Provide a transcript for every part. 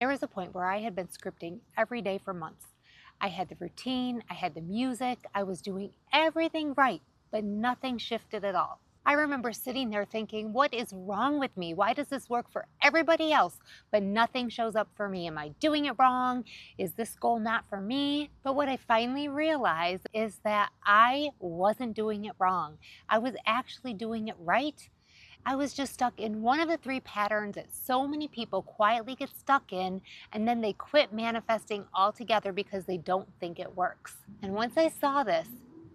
There was a point where I had been scripting every day for months. I had the routine, I had the music, I was doing everything right, but nothing shifted at all. I remember sitting there thinking, what is wrong with me? Why does this work for everybody else, but nothing shows up for me? Am I doing it wrong? Is this goal not for me? But what I finally realized is that I wasn't doing it wrong. I was actually doing it right. I was just stuck in one of the three patterns that so many people quietly get stuck in, and then they quit manifesting altogether because they don't think it works. And once I saw this,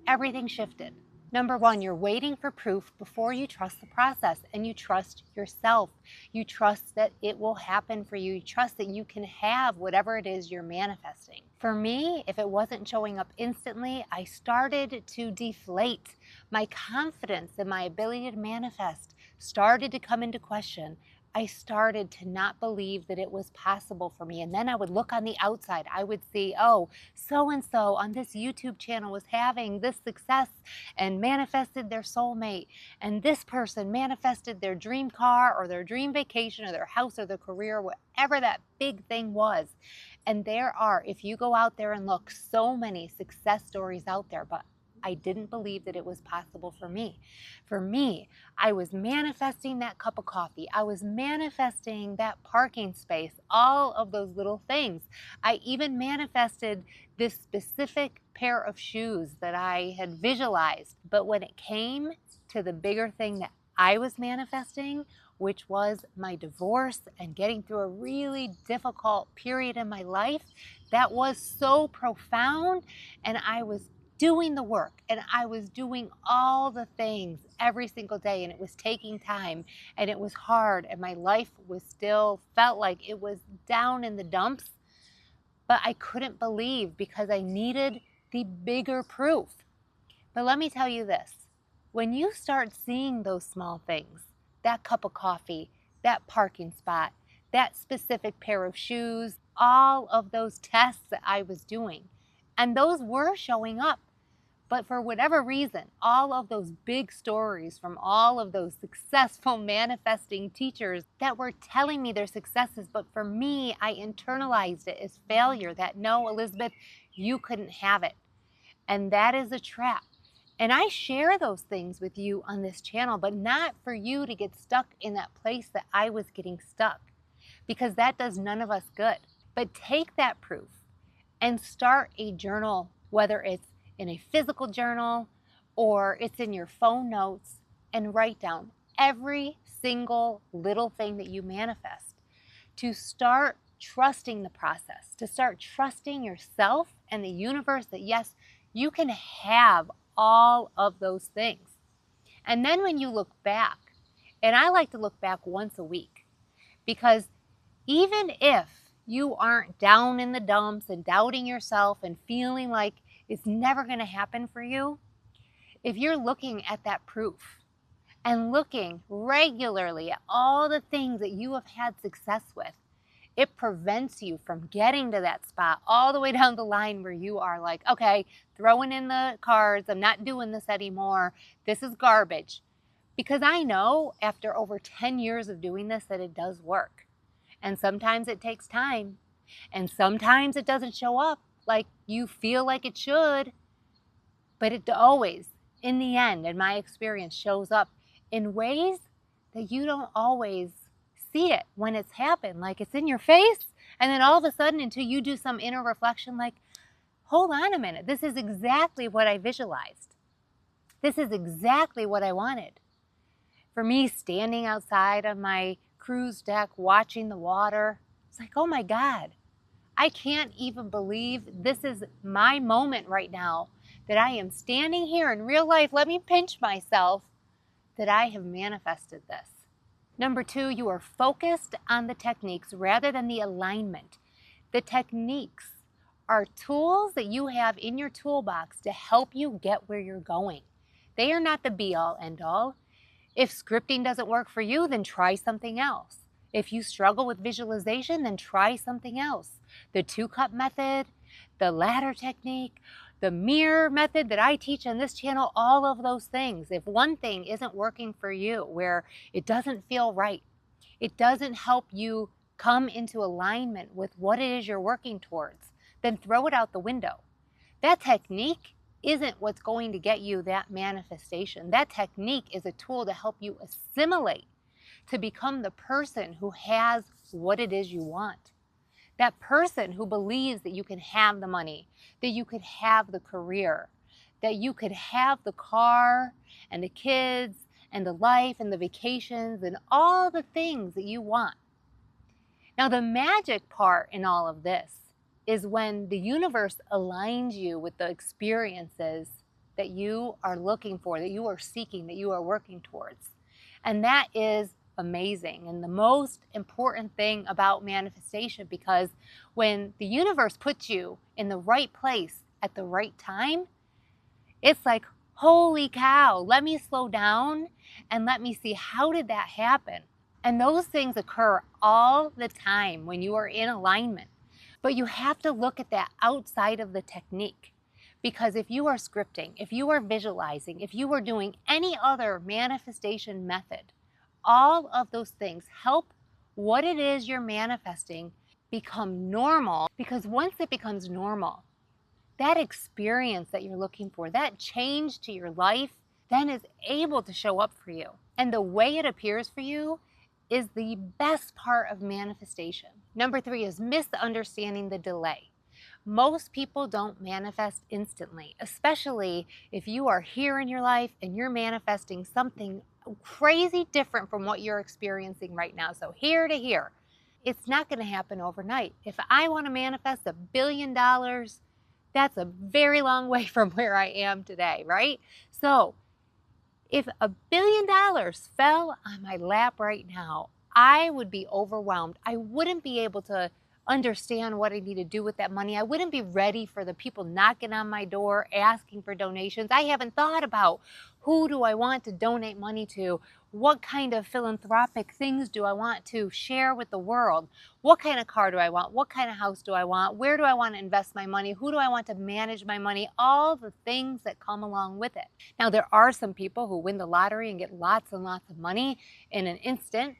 everything shifted. Number one, you're waiting for proof before you trust the process, and you trust yourself. You trust that it will happen for you. You trust that you can have whatever it is you're manifesting. For me, if it wasn't showing up instantly, I started to deflate. My confidence in my ability to manifest started to come into question. I started to not believe that it was possible for me. And then I would look on the outside. I would see, oh, so-and-so on this YouTube channel was having this success and manifested their soulmate. And this person manifested their dream car or their dream vacation or their house or their career, whatever that big thing was. And there are, if you go out there and look, so many success stories out there, but I didn't believe that it was possible for me. For me, I was manifesting that cup of coffee. I was manifesting that parking space, all of those little things. I even manifested this specific pair of shoes that I had visualized. But when it came to the bigger thing that I was manifesting, which was my divorce and getting through a really difficult period in my life, that was so profound, and I was doing the work and I was doing all the things every single day, and it was taking time and it was hard and my life was still felt like it was down in the dumps, but I couldn't believe because I needed the bigger proof. But let me tell you this, when you start seeing those small things, that cup of coffee, that parking spot, that specific pair of shoes, all of those tests that I was doing, and those were showing up. But for whatever reason, all of those big stories from all of those successful manifesting teachers that were telling me their successes, but for me, I internalized it as failure, that no, Elizabeth, you couldn't have it. And that is a trap. And I share those things with you on this channel, but not for you to get stuck in that place that I was getting stuck, because that does none of us good. But take that proof and start a journal, whether it's in a physical journal or it's in your phone notes, and write down every single little thing that you manifest, to start trusting the process, to start trusting yourself and the universe that yes, you can have all of those things. And then when you look back, and I like to look back once a week, because even if you aren't down in the dumps and doubting yourself and feeling like it's never going to happen for you, if you're looking at that proof and looking regularly at all the things that you have had success with, it prevents you from getting to that spot all the way down the line where you are like, okay, throwing in the cards, I'm not doing this anymore, this is garbage. Because I know after over 10 years of doing this that it does work. And sometimes it takes time, and sometimes it doesn't show up like you feel like it should, but it always, in the end, in my experience, shows up in ways that you don't always see it when it's happened. Like it's in your face, and then all of a sudden, until you do some inner reflection, like, hold on a minute, this is exactly what I visualized. This is exactly what I wanted. For me, standing outside on my cruise deck, watching the water, it's like, oh my God, I can't even believe this is my moment right now, that I am standing here in real life. Let me pinch myself that I have manifested this. Number two, you are focused on the techniques rather than the alignment. The techniques are tools that you have in your toolbox to help you get where you're going. They are not the be-all, end-all. If scripting doesn't work for you, then try something else. If you struggle with visualization, then try something else. The 2-cup method, the ladder technique, the mirror method that I teach on this channel, all of those things. If one thing isn't working for you, where it doesn't feel right, it doesn't help you come into alignment with what it is you're working towards, then throw it out the window. That technique isn't what's going to get you that manifestation. That technique is a tool to help you assimilate, to become the person who has what it is you want. That person who believes that you can have the money, that you could have the career, that you could have the car and the kids and the life and the vacations and all the things that you want. Now, the magic part in all of this is when the universe aligns you with the experiences that you are looking for, that you are seeking, that you are working towards. And that is amazing and the most important thing about manifestation, because when the universe puts you in the right place at the right time, it's like, holy cow, let me slow down and let me see, how did that happen? And those things occur all the time when you are in alignment. But you have to look at that outside of the technique. Because if you are scripting, if you are visualizing, if you are doing any other manifestation method, all of those things help what it is you're manifesting become normal. Because once it becomes normal, that experience that you're looking for, that change to your life, then is able to show up for you. And the way it appears for you is the best part of manifestation. Number 3 is misunderstanding the delay. Most people don't manifest instantly, especially if you are here in your life and you're manifesting something crazy different from what you're experiencing right now. So here to here, it's not going to happen overnight. If I want to manifest $1 billion, that's a very long way from where I am today, right? So if $1 billion fell on my lap right now, I would be overwhelmed. I wouldn't be able to understand what I need to do with that money. I wouldn't be ready for the people knocking on my door asking for donations. I haven't thought about, who do I want to donate money to? What kind of philanthropic things do I want to share with the world? What kind of car do I want? What kind of house do I want? Where do I want to invest my money? Who do I want to manage my money? All the things that come along with it. Now, there are some people who win the lottery and get lots and lots of money in an instant.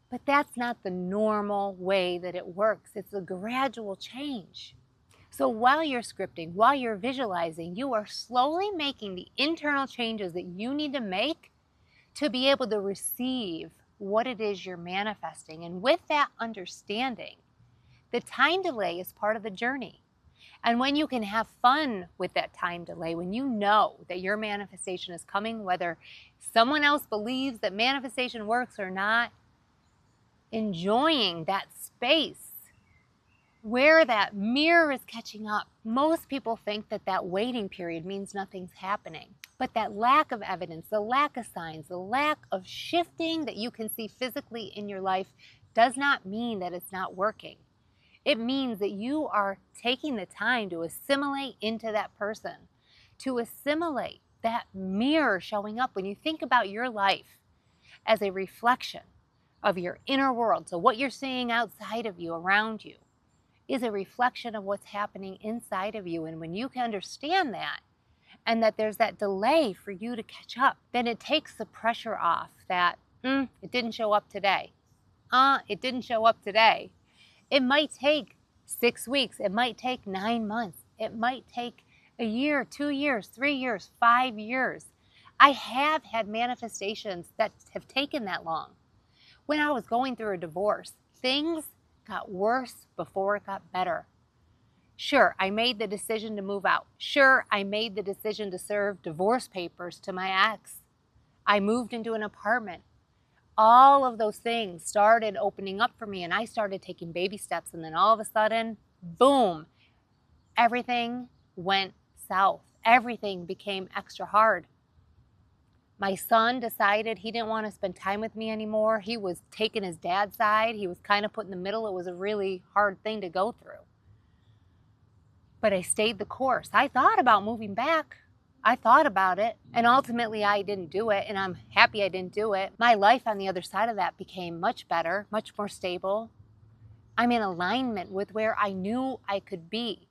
But that's not the normal way that it works. It's a gradual change. So while you're scripting, while you're visualizing, you are slowly making the internal changes that you need to make to be able to receive what it is you're manifesting. And with that understanding, the time delay is part of the journey. And when you can have fun with that time delay, when you know that your manifestation is coming, whether someone else believes that manifestation works or not, enjoying that space where that mirror is catching up. Most people think that that waiting period means nothing's happening. But that lack of evidence, the lack of signs, the lack of shifting that you can see physically in your life does not mean that it's not working. It means that you are taking the time to assimilate into that person, to assimilate that mirror showing up. When you think about your life as a reflection of your inner world, so what you're seeing outside of you, around you, is a reflection of what's happening inside of you. And when you can understand that, and that there's that delay for you to catch up, then it takes the pressure off that, it didn't show up today. It didn't show up today. It might take 6 weeks. It might take 9 months. It might take a year, 2 years, 3 years, 5 years. I have had manifestations that have taken that long. When I was going through a divorce, things got worse before it got better. Sure, I made the decision to move out. Sure, I made the decision to serve divorce papers to my ex. I moved into an apartment. All of those things started opening up for me, and I started taking baby steps, and then all of a sudden, boom, everything went south. Everything became extra hard. My son decided he didn't want to spend time with me anymore. He was taking his dad's side. He was kind of put in the middle. It was a really hard thing to go through. But I stayed the course. I thought about moving back. I thought about it, and ultimately I didn't do it, and I'm happy I didn't do it. My life on the other side of that became much better, much more stable. I'm in alignment with where I knew I could be.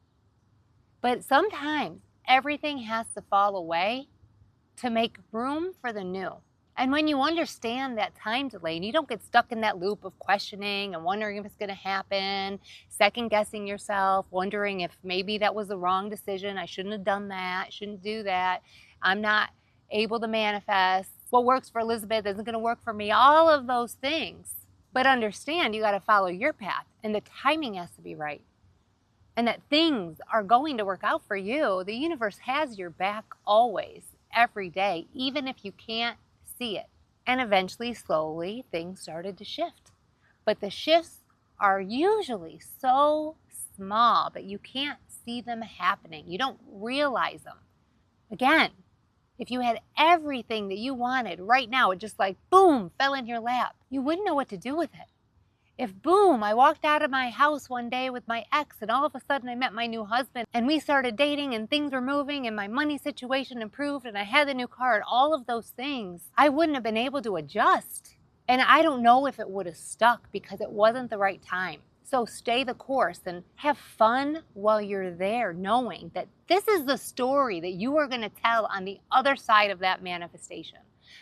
But sometimes everything has to fall away to make room for the new. And when you understand that time delay and you don't get stuck in that loop of questioning and wondering if it's going to happen, second guessing yourself, wondering if maybe that was the wrong decision, I shouldn't have done that, shouldn't do that, I'm not able to manifest, what works for Elizabeth isn't going to work for me, all of those things. But understand you got to follow your path and the timing has to be right. And that things are going to work out for you. The universe has your back always, every day, even if you can't see it. And eventually, slowly, things started to shift. But the shifts are usually so small that you can't see them happening. You don't realize them. Again, if you had everything that you wanted right now, it just like boom, fell in your lap, you wouldn't know what to do with it. If boom, I walked out of my house one day with my ex and all of a sudden I met my new husband and we started dating and things were moving and my money situation improved and I had a new car and all of those things, I wouldn't have been able to adjust. And I don't know if it would have stuck because it wasn't the right time. So stay the course and have fun while you're there, knowing that this is the story that you are going to tell on the other side of that manifestation,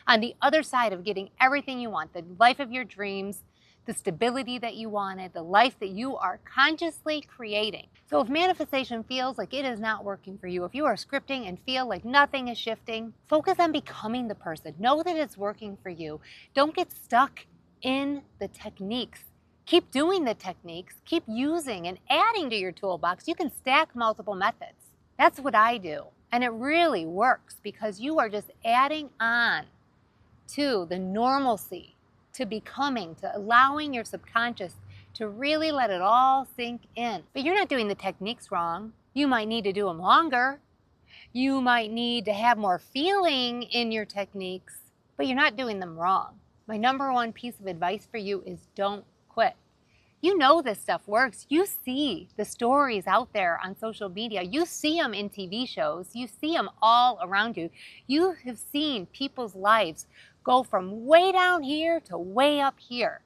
on the other side of getting everything you want, the life of your dreams, the stability that you wanted, the life that you are consciously creating. So if manifestation feels like it is not working for you, if you are scripting and feel like nothing is shifting, focus on becoming the person. Know that it's working for you. Don't get stuck in the techniques. Keep doing the techniques, keep using and adding to your toolbox. You can stack multiple methods. That's what I do. And it really works because you are just adding on to the normalcy, to becoming, to allowing your subconscious to really let it all sink in. But you're not doing the techniques wrong. You might need to do them longer. You might need to have more feeling in your techniques, but you're not doing them wrong. My number one piece of advice for you is don't quit. You know this stuff works. You see the stories out there on social media. You see them in TV shows. You see them all around you. You have seen people's lives go from way down here to way up here.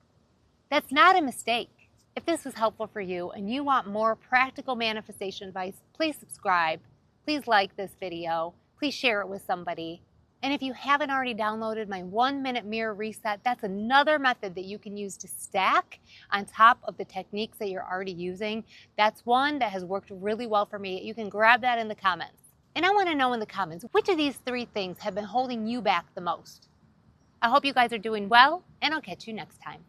That's not a mistake. If this was helpful for you and you want more practical manifestation advice, please subscribe. Please like this video. Please share it with somebody. And if you haven't already downloaded my 1-minute mirror reset, that's another method that you can use to stack on top of the techniques that you're already using. That's one that has worked really well for me. You can grab that in the comments. And I want to know in the comments, which of these 3 things have been holding you back the most? I hope you guys are doing well, and I'll catch you next time.